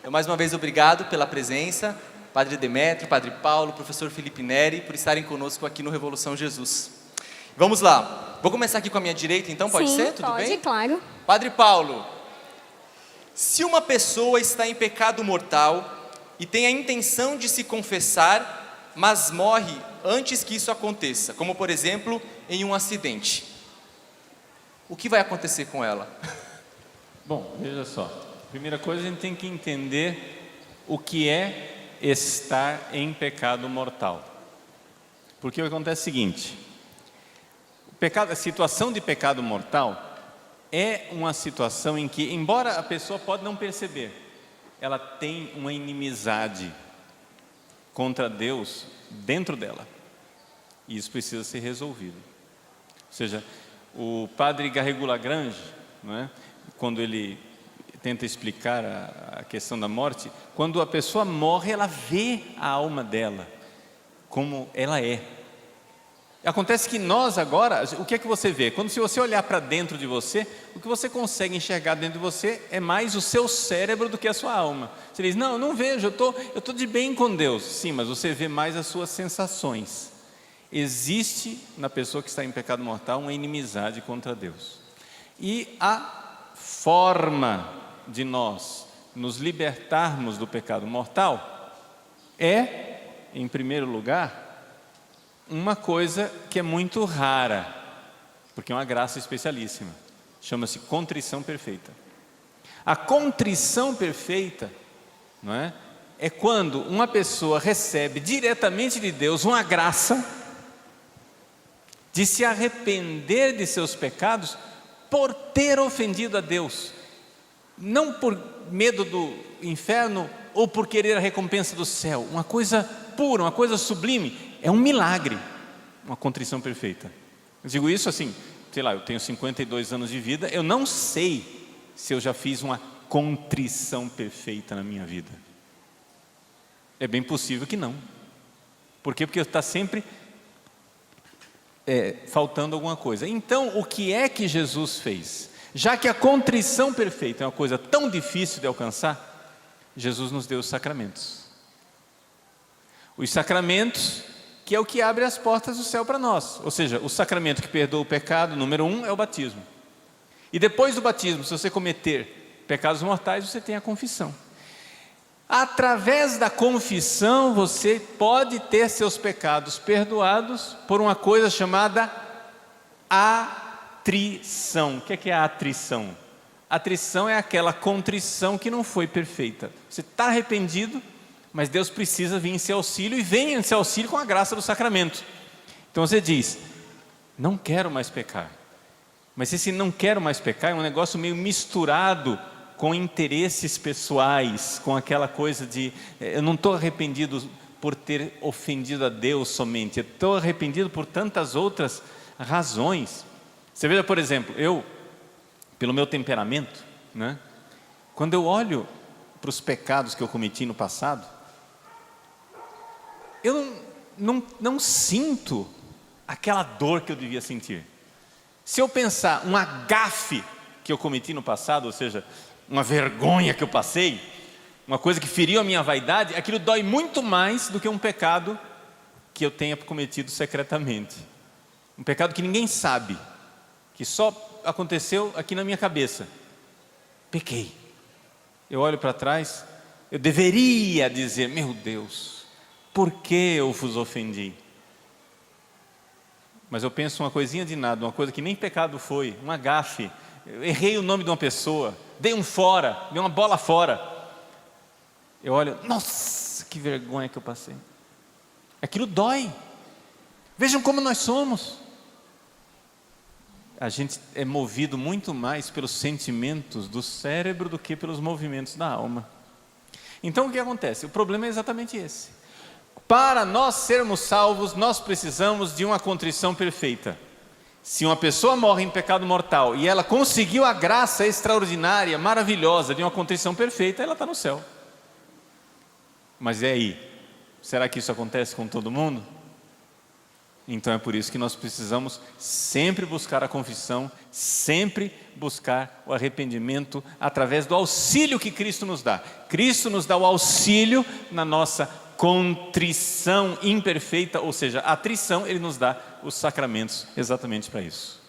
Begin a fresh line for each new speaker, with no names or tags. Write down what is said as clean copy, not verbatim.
Então, mais uma vez, obrigado pela presença, Padre Demétrio, Padre Paulo, Professor Felipe Neri, por estarem conosco aqui no Revolução Jesus. Vamos lá, vou começar aqui com a minha direita, então, pode ser? Tudo bem?
Pode, claro.
Padre Paulo, se uma pessoa está em pecado mortal e tem a intenção de se confessar, mas morre antes que isso aconteça, como por exemplo, em um acidente, o que vai acontecer com ela?
Bom, veja só. Primeira coisa, a gente tem que entender o que é estar em pecado mortal. Porque o que acontece é o seguinte: a situação de pecado mortal é uma situação em que, embora a pessoa pode não perceber, ela tem uma inimizade contra Deus dentro dela. E isso precisa ser resolvido. Ou seja, o padre Garrigou Lagrange, não é? Quando ele tenta explicar a questão da morte, quando a pessoa morre, ela vê a alma dela como ela é. Acontece que nós agora, o que é que você vê? Se você olhar para dentro de você, o que você consegue enxergar dentro de você é mais o seu cérebro do que a sua alma. Você diz, não, eu não vejo, eu estou de bem com Deus. Sim, mas você vê mais as suas sensações. Existe na pessoa que está em pecado mortal uma inimizade contra Deus. E a forma de nós nos libertarmos do pecado mortal é, em primeiro lugar, uma coisa que é muito rara, porque é uma graça especialíssima, chama-se contrição perfeita. A contrição perfeita, não é? É quando uma pessoa recebe diretamente de Deus uma graça de se arrepender de seus pecados por ter ofendido a Deus, não por medo do inferno ou por querer a recompensa do céu, uma coisa pura, uma coisa sublime. É um milagre, uma contrição perfeita. Eu digo isso assim, sei lá, eu tenho 52 anos de vida, eu não sei se eu já fiz uma contrição perfeita na minha vida. É bem possível que não. Por quê? Porque está sempre faltando alguma coisa. Então, o que é que Jesus fez? Já que a contrição perfeita é uma coisa tão difícil de alcançar, Jesus nos deu os sacramentos. Os sacramentos, que é o que abre as portas do céu para nós. Ou seja, o sacramento que perdoa o pecado, número 1, é o batismo. E depois do batismo, se você cometer pecados mortais, você tem a confissão. Através da confissão, você pode ter seus pecados perdoados por uma coisa chamada atrição. O que é a atrição? Atrição é aquela contrição que não foi perfeita. Você está arrependido, mas Deus precisa vir em seu auxílio, e vem em seu auxílio com a graça do sacramento. Então você diz, não quero mais pecar. Mas esse não quero mais pecar é um negócio meio misturado com interesses pessoais, com aquela coisa de, eu não estou arrependido por ter ofendido a Deus somente, eu estou arrependido por tantas outras razões. Você veja, por exemplo, eu, pelo meu temperamento, né, quando eu olho para os pecados que eu cometi no passado, eu não sinto aquela dor que eu devia sentir. Se eu pensar um gafe que eu cometi no passado, ou seja, uma vergonha que eu passei, uma coisa que feriu a minha vaidade, aquilo dói muito mais do que um pecado que eu tenha cometido secretamente. Um pecado que ninguém sabe, que só aconteceu aqui na minha cabeça. Pequei. Eu olho para trás, eu deveria dizer, meu Deus, por que eu vos ofendi? Mas eu penso uma coisinha de nada, uma coisa que nem pecado foi, um gafe. Eu errei o nome de uma pessoa, dei um fora, dei uma bola fora. Eu olho, nossa, que vergonha que eu passei. Aquilo dói. Vejam como nós somos. A gente é movido muito mais pelos sentimentos do cérebro do que pelos movimentos da alma. Então o que acontece? O problema é exatamente esse. Para nós sermos salvos, nós precisamos de uma contrição perfeita. Se uma pessoa morre em pecado mortal e ela conseguiu a graça extraordinária, maravilhosa de uma contrição perfeita, ela está no céu. Mas e aí? Será que isso acontece com todo mundo? Então é por isso que nós precisamos sempre buscar a confissão, sempre buscar o arrependimento através do auxílio que Cristo nos dá. Cristo nos dá o auxílio na nossa contrição imperfeita, ou seja, a atrição, Ele nos dá os sacramentos exatamente para isso.